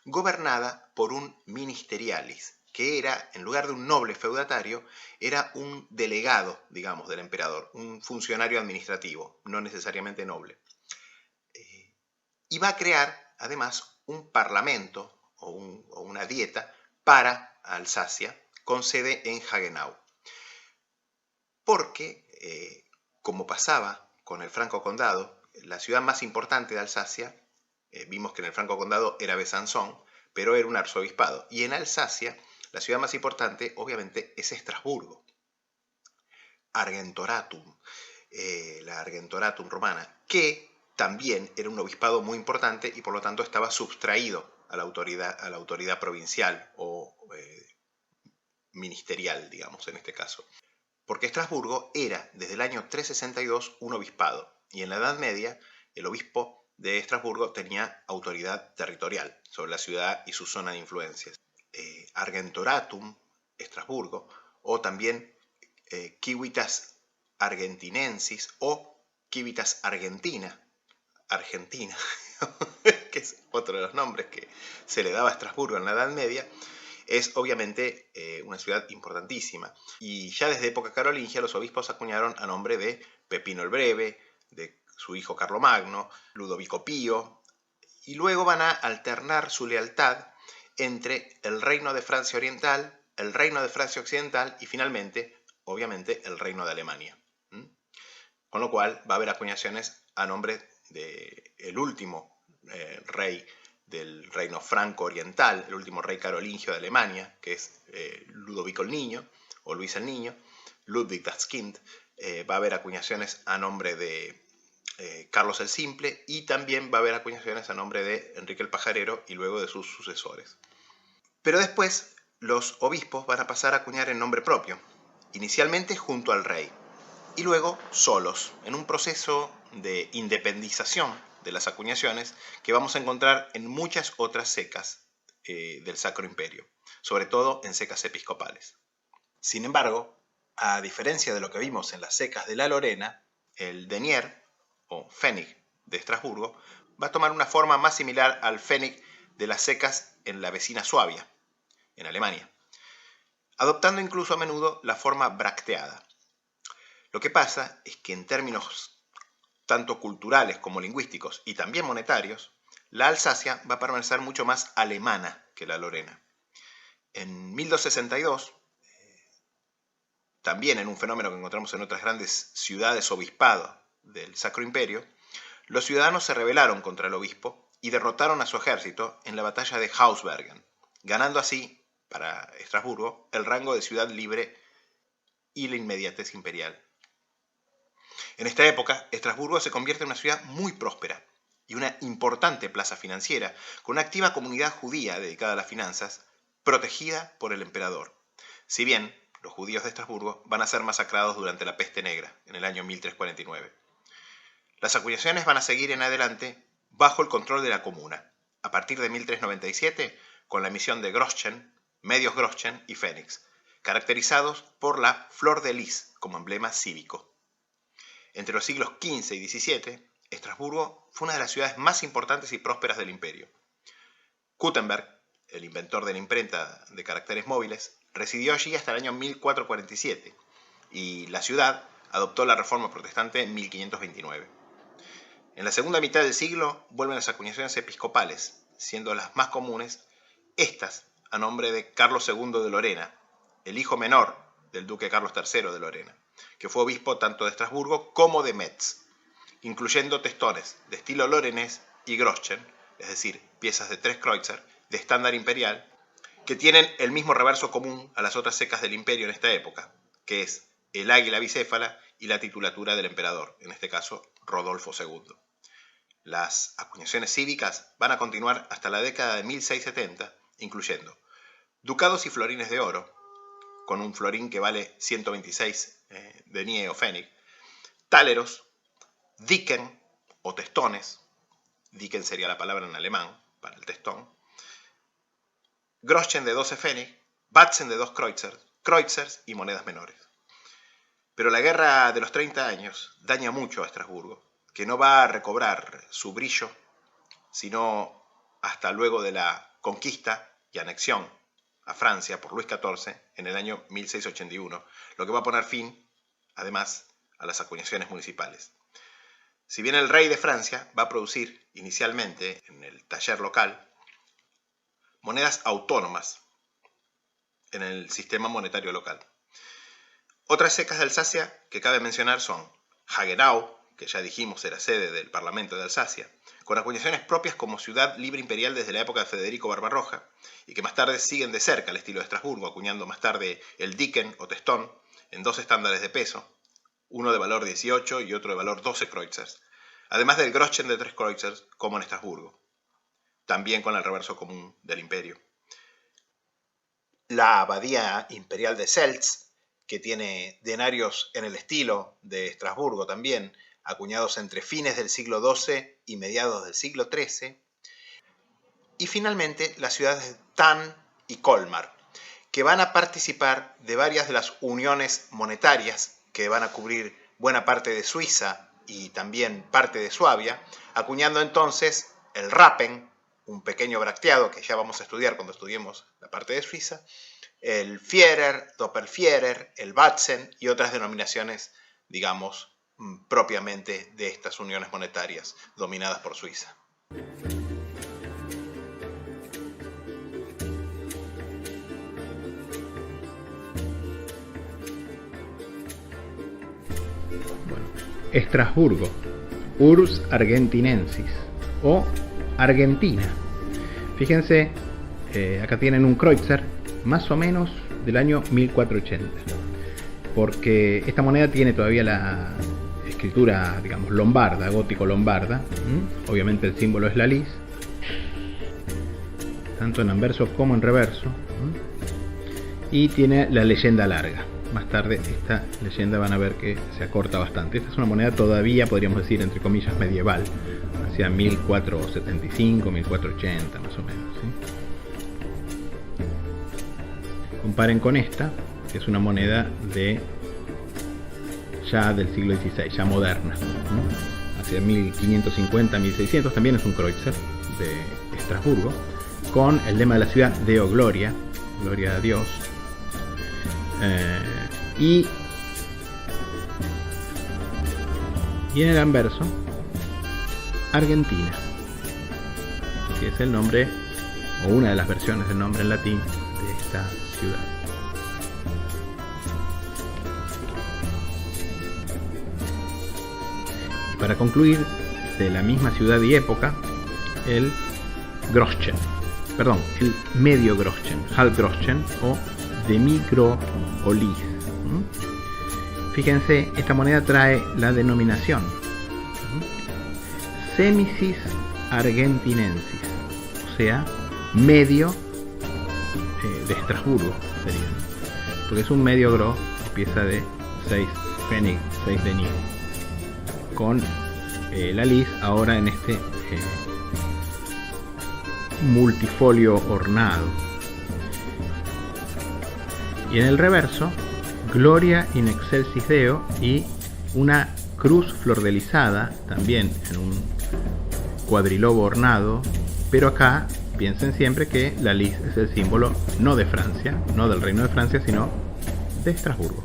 gobernada por un ministerialis, que era, en lugar de un noble feudatario, era un delegado, digamos, del emperador, un funcionario administrativo, no necesariamente noble. Y va a crear, además, un parlamento o una dieta para Alsacia, con sede en Hagenau. Porque, como pasaba con el Franco Condado, la ciudad más importante de Alsacia, vimos que en el Franco Condado era Besanzón, pero era un arzobispado. Y en Alsacia, la ciudad más importante, obviamente, es Estrasburgo. Argentoratum, la Argentoratum romana, que también era un obispado muy importante y por lo tanto estaba subtraído a la autoridad provincial o ministerial, digamos, en este caso. Porque Estrasburgo era, desde el año 362, un obispado. Y en la Edad Media, el obispo de Estrasburgo tenía autoridad territorial sobre la ciudad y su zona de influencias. Argentoratum, Estrasburgo, o también Civitas Argentinensis o Civitas Argentina, que es otro de los nombres que se le daba a Estrasburgo en la Edad Media, es obviamente una ciudad importantísima. Y ya desde época carolingia los obispos acuñaron a nombre de Pepino el Breve, de su hijo Carlomagno, Ludovico Pío, y luego van a alternar su lealtad entre el reino de Francia Oriental, el reino de Francia Occidental y finalmente, obviamente, el reino de Alemania. Con lo cual va a haber acuñaciones a nombre del último rey del reino franco oriental, el último rey carolingio de Alemania, que es Ludovico el Niño, o Luis el Niño, Ludwig das Kind. Va a haber acuñaciones a nombre de Carlos el Simple, y también va a haber acuñaciones a nombre de Enrique el Pajarero y luego de sus sucesores. Pero después los obispos van a pasar a acuñar en nombre propio, inicialmente junto al rey, y luego solos, en un proceso de independización de las acuñaciones que vamos a encontrar en muchas otras secas del Sacro Imperio, sobre todo en secas episcopales. Sin embargo, a diferencia de lo que vimos en las secas de la Lorena, el denier o Pfennig de Estrasburgo va a tomar una forma más similar al Pfennig de las secas en la vecina Suabia, en Alemania, adoptando incluso a menudo la forma bracteada. Lo que pasa es que en términos tanto culturales como lingüísticos y también monetarios, la Alsacia va a permanecer mucho más alemana que la Lorena. En 1262, también en un fenómeno que encontramos en otras grandes ciudades obispados del Sacro Imperio, los ciudadanos se rebelaron contra el obispo y derrotaron a su ejército en la batalla de Hausbergen, ganando así, para Estrasburgo, el rango de ciudad libre y la inmediatez imperial. En esta época, Estrasburgo se convierte en una ciudad muy próspera y una importante plaza financiera con una activa comunidad judía dedicada a las finanzas, protegida por el emperador. Si bien los judíos de Estrasburgo van a ser masacrados durante la Peste Negra, en el año 1349. Las acuñaciones van a seguir en adelante bajo el control de la comuna, a partir de 1397, con la emisión de Groschen, medios Groschen y Pfennigs, caracterizados por la flor de lis como emblema cívico. Entre los siglos XV y XVII, Estrasburgo fue una de las ciudades más importantes y prósperas del imperio. Gutenberg, el inventor de la imprenta de caracteres móviles, residió allí hasta el año 1447 y la ciudad adoptó la reforma protestante en 1529. En la segunda mitad del siglo vuelven las acuñaciones episcopales, siendo las más comunes estas a nombre de Carlos II de Lorena, el hijo menor del duque Carlos III de Lorena, que fue obispo tanto de Estrasburgo como de Metz, incluyendo testones de estilo lorenés y Groschen, es decir, piezas de 3 kreutzer de estándar imperial, que tienen el mismo reverso común a las otras secas del imperio en esta época, que es el águila bicéfala y la titulatura del emperador, en este caso Rodolfo II. Las acuñaciones cívicas van a continuar hasta la década de 1670, incluyendo ducados y florines de oro, con un florín que vale 126 denier o pfennig, táleros, diken o testones, diken sería la palabra en alemán para el testón, Groschen de 12 pfennig, batzen de 2 kreutzers y monedas menores. Pero la guerra de los 30 años daña mucho a Estrasburgo, que no va a recobrar su brillo sino hasta luego de la conquista y anexión a Francia por Luis XIV en el año 1681, lo que va a poner fin, además, a las acuñaciones municipales. Si bien el rey de Francia va a producir inicialmente en el taller local monedas autónomas en el sistema monetario local. Otras secas de Alsacia que cabe mencionar son Hagenau, que ya dijimos era sede del Parlamento de Alsacia, con acuñaciones propias como ciudad libre imperial desde la época de Federico Barbarroja, y que más tarde siguen de cerca al estilo de Estrasburgo, acuñando más tarde el diken o testón en 2 estándares de peso, uno de valor 18 y otro de valor 12 kreutzers, además del Groschen de 3 kreutzers como en Estrasburgo, también con el reverso común del imperio. La abadía imperial de Seltz, que tiene denarios en el estilo de Estrasburgo también, acuñados entre fines del siglo XII y mediados del siglo XIII. Y finalmente las ciudades de Thann y Colmar, que van a participar de varias de las uniones monetarias que van a cubrir buena parte de Suiza y también parte de Suabia, acuñando entonces el Rappen, un pequeño bracteado que ya vamos a estudiar cuando estudiemos la parte de Suiza, el Führer, Doppelführer, el Batzen y otras denominaciones, digamos, propiamente de estas uniones monetarias dominadas por Suiza. Bueno, Estrasburgo, Urs Argentinensis o Argentina. Fíjense, acá tienen un kreutzer más o menos del año 1480, porque esta moneda tiene todavía la escritura, digamos, lombarda, gótico-lombarda. Obviamente el símbolo es la lis, tanto en anverso como en reverso, y tiene la leyenda larga. Más tarde esta leyenda van a ver que se acorta bastante. Esta es una moneda todavía, podríamos decir, entre comillas, medieval, hacia 1475, 1480 más o menos, ¿sí? Comparen con esta, que es una moneda de ya del siglo XVI, ya moderna, hacia 1550, 1600, también es un kreutzer de Estrasburgo, con el lema de la ciudad Deo Gloria, gloria a Dios, y en el anverso Argentina, que es el nombre o una de las versiones del nombre en latín de esta ciudad. Y para concluir, de la misma ciudad y época, el Groschen, perdón, el medio Groschen, Halb Groschen o demi-gros o lis. Fíjense, esta moneda trae la denominación Semicis argentinensis, o sea, medio de Estrasburgo sería, porque es un medio gros, pieza de 6 pfennig, 6 deniers, con la lis ahora en este multifolio ornado. Y en el reverso, Gloria in excelsis Deo y una cruz flordelizada, también en un cuadrilobo ornado, pero acá piensen siempre que la lis es el símbolo no de Francia, no del Reino de Francia, sino de Estrasburgo.